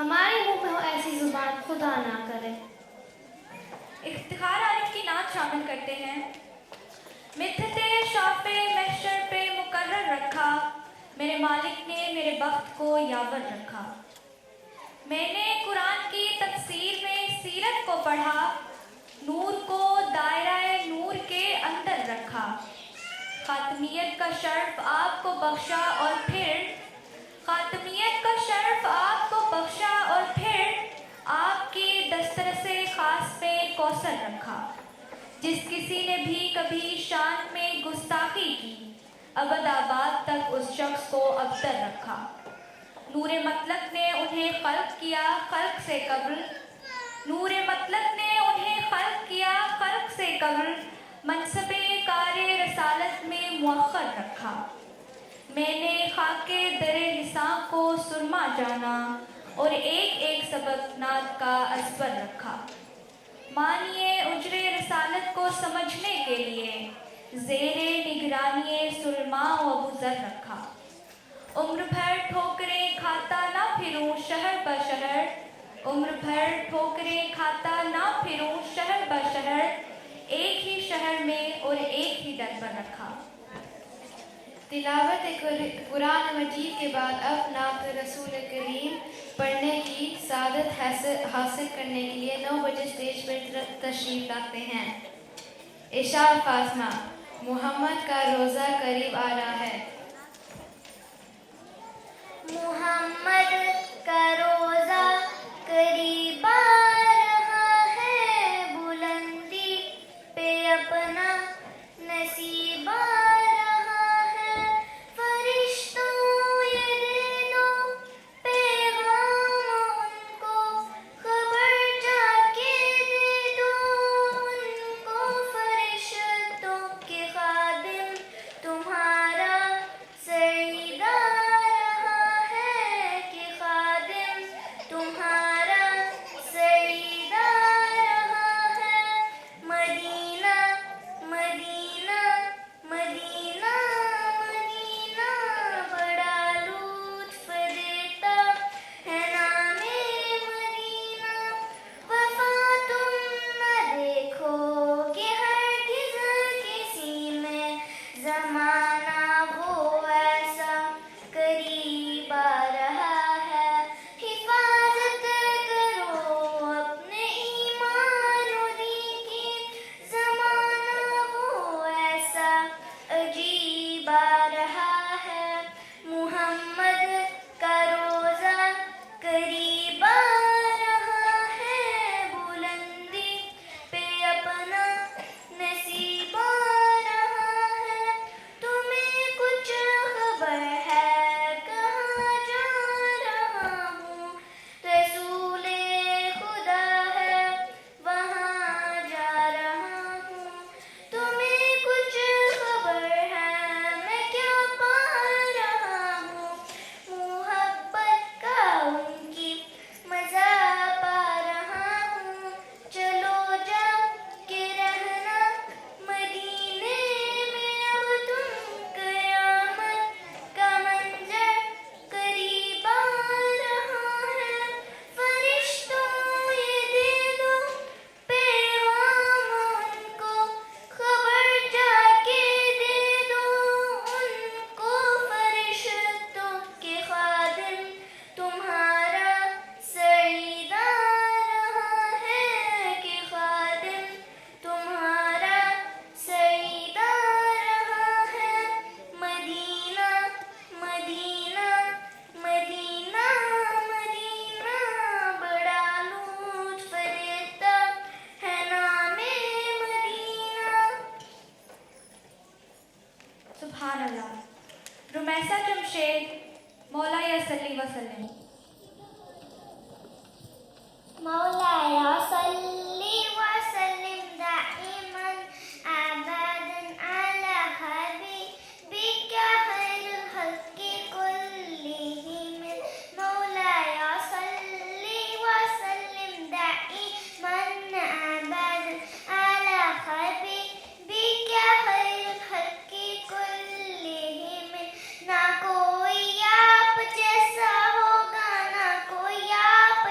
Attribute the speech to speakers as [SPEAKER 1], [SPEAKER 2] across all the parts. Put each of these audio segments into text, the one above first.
[SPEAKER 1] हमारे मुंह पे हो ऐसी जुबान खुदा ना करे।
[SPEAKER 2] इफ्तिखार आरिफ की नात शामिल करते हैं। मिथते शाफे महशर पे मुकर्रर रखा, मेरे मालिक ने मेरे बख्त को यावर रखा। मैंने कुरान की तफसीर में सीरत को पढ़ा, नूर को दायरा नूर के अंदर रखा। खातमियत का शर्फ आपको बख्शा और फिर खातमियत का शर्फ आपको बख्शा और फिर आपकी दस्तरसे खास पे कौसर रखा। जिस किसी ने भी कभी शान में गुस्ताखी की, अबदाबाद तक उस शख्स को अबतर रखा। नूरे मतलब ने उन्हें खल्क किया खल्क से कब्ल, नूरे मतलब ने उन्हें खल्क किया खल्क से कब्ल, मनसबे कारे रसालत में मुअख्खर रखा। मैंने खाके दरे निसां को सुरमा जाना और एक एक सबक नात का असबर रखा। मानिए उजरे रसालत को समझने के लिए ज़ेरे निगरानी सुरमा व गुज़र रखा। उम्र भर ठोकरें खाता ना फिरूं शहर ब शहर, उम्र भर ठोकरें खाता ना फिरूं शहर ब शहर, एक ही शहर में और एक ही दर पर रखा।
[SPEAKER 3] तिलावत कुरान मजीद के बाद अब नात रसूल करीम पढ़ने की सादत हासिल करने के लिए 9 बजे स्टेज पर तशरीफ लाते हैं। इशार फातिमा, मोहम्मद का रोज़ा करीब आ रहा है।
[SPEAKER 4] मोहम्मद का रोज़ा करीब आ रहा है, बुलंदी पे अपना नसीब आ रहा है। फरिश्तों ये दे दो पैगाम उनको, खबर जाके दे दो उनको। फरिश्तों के खादिम तुम्हारा सईदा रहा है, कि खादिम तुम्हारा सईदा रहा है। मदीना मदीना मदीना मदीना बड़ा लुत्फ देता है नामे मदीना। वफा तुम न देखोगे हरगिज़ किसी में, ज़माना वो ऐसा करीब आ रहा है। हिफाजत करो अपने ईमान और दीन की, ज़माना वो ऐसा अजीब आ रहा है। मुहम्मद का रोज़ा करीब आ रहा है, बुलंदी पे अपना नसीब आ रहा है। तुम्हें कुछ खबर है कहाँ जा रहा हूँ, रसूले खुदा है वहाँ जा रहा हूँ। तुम्हें कुछ खबर है मैं क्या पा रहा हूँ, मुहब्बत का उनकी मज़ा पा रहा हूँ। चलो जा के रहना मदीने में अब तुम, क़यामत का मंज़र करीब आ रहा है। फरिश्तों ये दे दो पैगाम उनको, खबर जाके दे दो उनको। फरिश्तों के खादिम तुम्हारा सईदा रहा है, कि खादिम तुम्हारा सईदा रहा है। मदीना मदीना मदीना मदीना बड़ा लुत्फ देता है नामे मदीना।
[SPEAKER 2] सुभान अल्लाह। रुमैसा जमशेद, मौला या सल्ली वसल्लम।
[SPEAKER 4] मौलाया सल्ली वसल्लिम दाइमन अबदन अला हबीबिका खैरुल खल्क़ि कुल्लिहिम। मौलाया सल्ली वसल्लिम दाइमन अबदन अला हबीबिका खैरुल खल्क़ि कुल्लिहिम। ना कोई आप जैसा होगा, ना कोई आप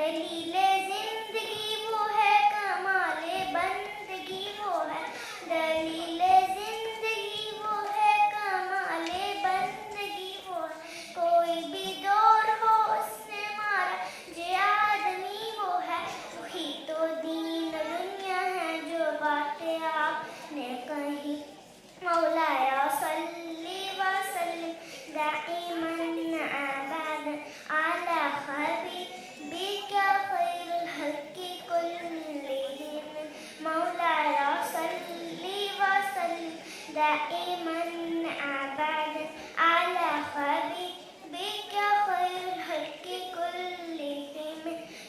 [SPEAKER 4] दलीले जिंदगी वो है, कमाले बंदगी वो है। दलीले जिंदगी वो है, कमाले बंदगी वो है। कोई भी दौर हो उसने मारा, जे आदमी वो है। वही तो दीन दुनिया है जो बातें आपने कही। मौलाया सल्ली व सल्लिम दाइमन अबदन अला हबीबिका खैरुल हल्की कुल्लिहिम। मौलाया सल्ली व सल्लिम दाइमन अबदन अला हबीबिका खैरुल हल्की कुल्लिहिम।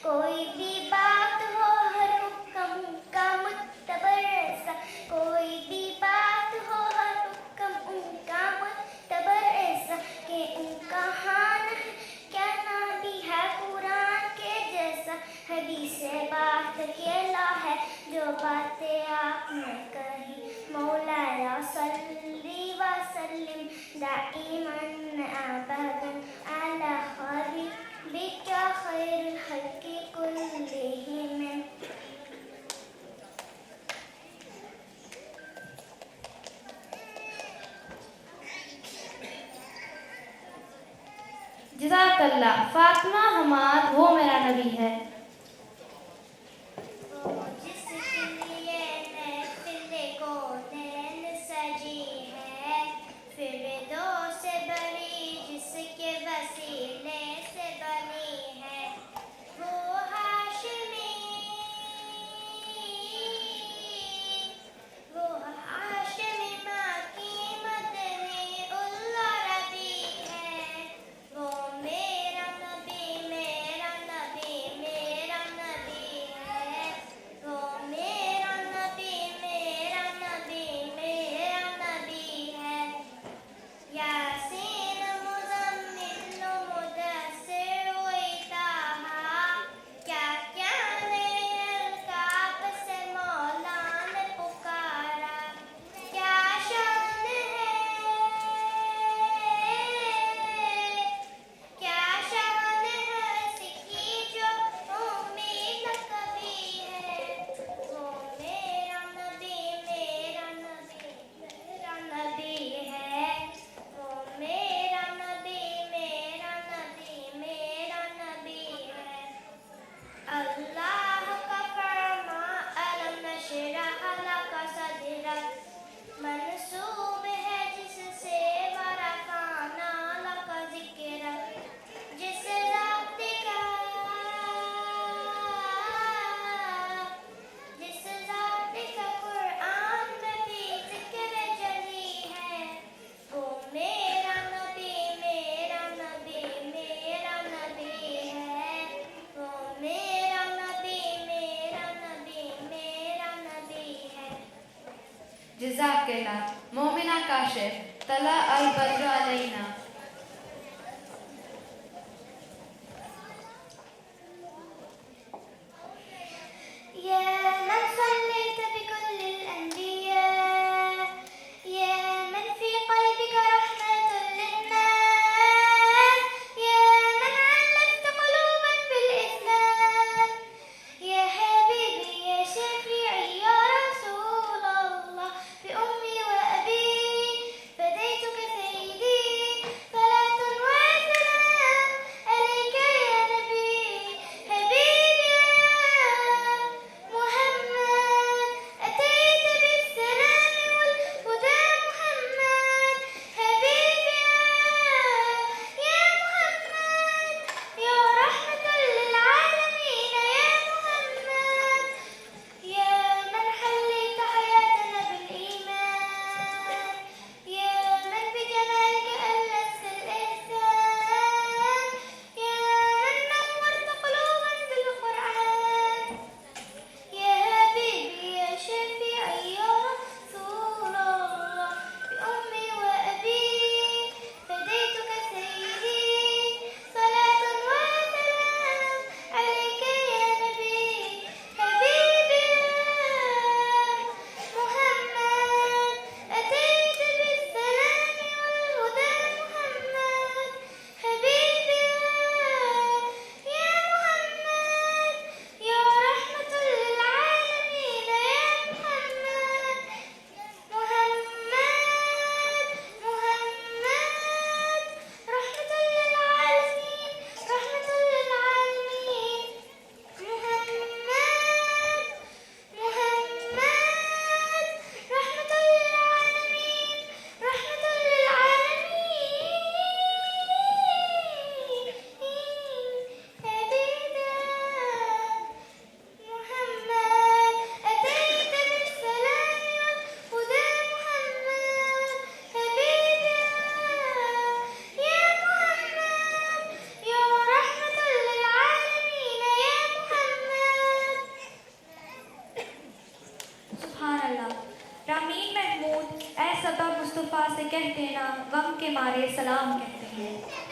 [SPEAKER 4] कोई भी बात हो हर हुक्म का मुतबर ऐसा, कोई भी बात हो हर हुक्म उनका मुतबर ऐसा, कि उनका हान है क्या नाबी है कुरान के जैसा। हदीस से बात खेला है जो बातें आपने कही। मौलाया सल्ली व सल्लिम दाइमन अबदन अला हबीबिका खैरुल हल्की कुल्लिहिम।
[SPEAKER 1] जज़ाकल्लाह। फातिमा हमाद वो मेरा नबी है।
[SPEAKER 4] जिसके लिए महफिले को नैन सजी है, फिरदौस से बनी जिसके वसीले से बनी है। वो हाशिमी माँ की मदनी उल्ला रबी है। वो मेरा नबी मेरा नबी मेरा नबी है। वो मेरा नबी मेरा नबी मेरा नबी है। यासीन मुज़म्मिल मुदस्सिर इताहा, क्या क्या ने अलकाब से मौला ने पुकारा। क्या शान है, क्या शान है सिकी जो उम्मीद कभी है। वो मेरा नबी मेरा नबी मेरा नबी है। वो मेरा नबी मेरा नबी मेरा नबी है। अल्लाह का फरमा अलम नशरह लका सदरक, मंसूब है जिससे वरफाना लका ज़िक्रक। जिस ज़ात का कुरान में भी ज़िक्र जली है। वो मेरा नबी मेरा नबी मेरा नबी है। वो मेरा नबी मेरा नबी मेरा नबी है।
[SPEAKER 3] जज़ाकल्लाह। मोमिना काशिफ तला अल बद्र अलैना।
[SPEAKER 4] يا من صليت بكل الأنبياء، يا من في قلبك رحمة للناس، يا من علمت قلوبا بالإسلام. يا حبيبي يا شفيعي يا رسول الله، بأمي وأبي فديتك سيدي
[SPEAKER 2] मुस्तफ़ा से कहते ना, गम के मारे सलाम कहते हैं।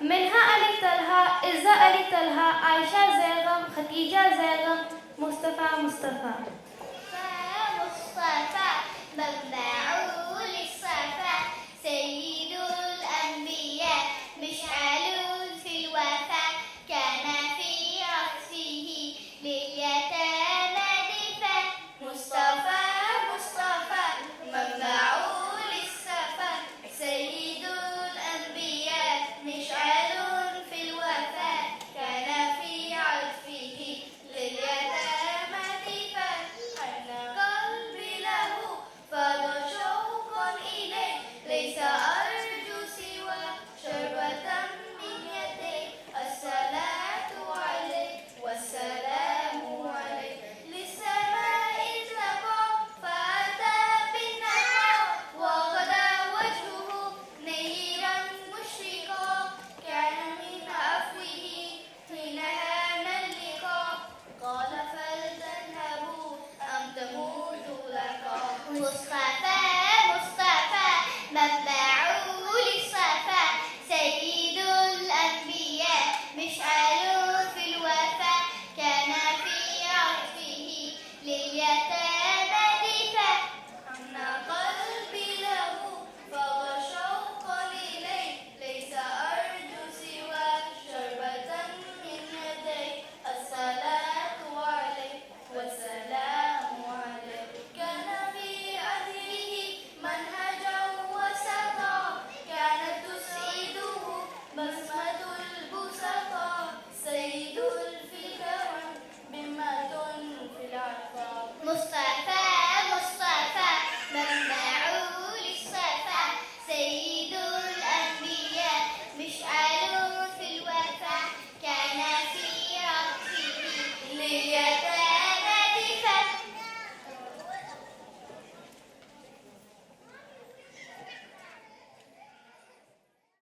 [SPEAKER 1] मिन्हा अली तलहा, इज़्ज़ा अली तलहा, आयशा ज़ैगम, खदीजा ज़ैगम, मुस्तफ़ा मुस्तफ़ा।
[SPEAKER 4] मुस्तफा बम्बा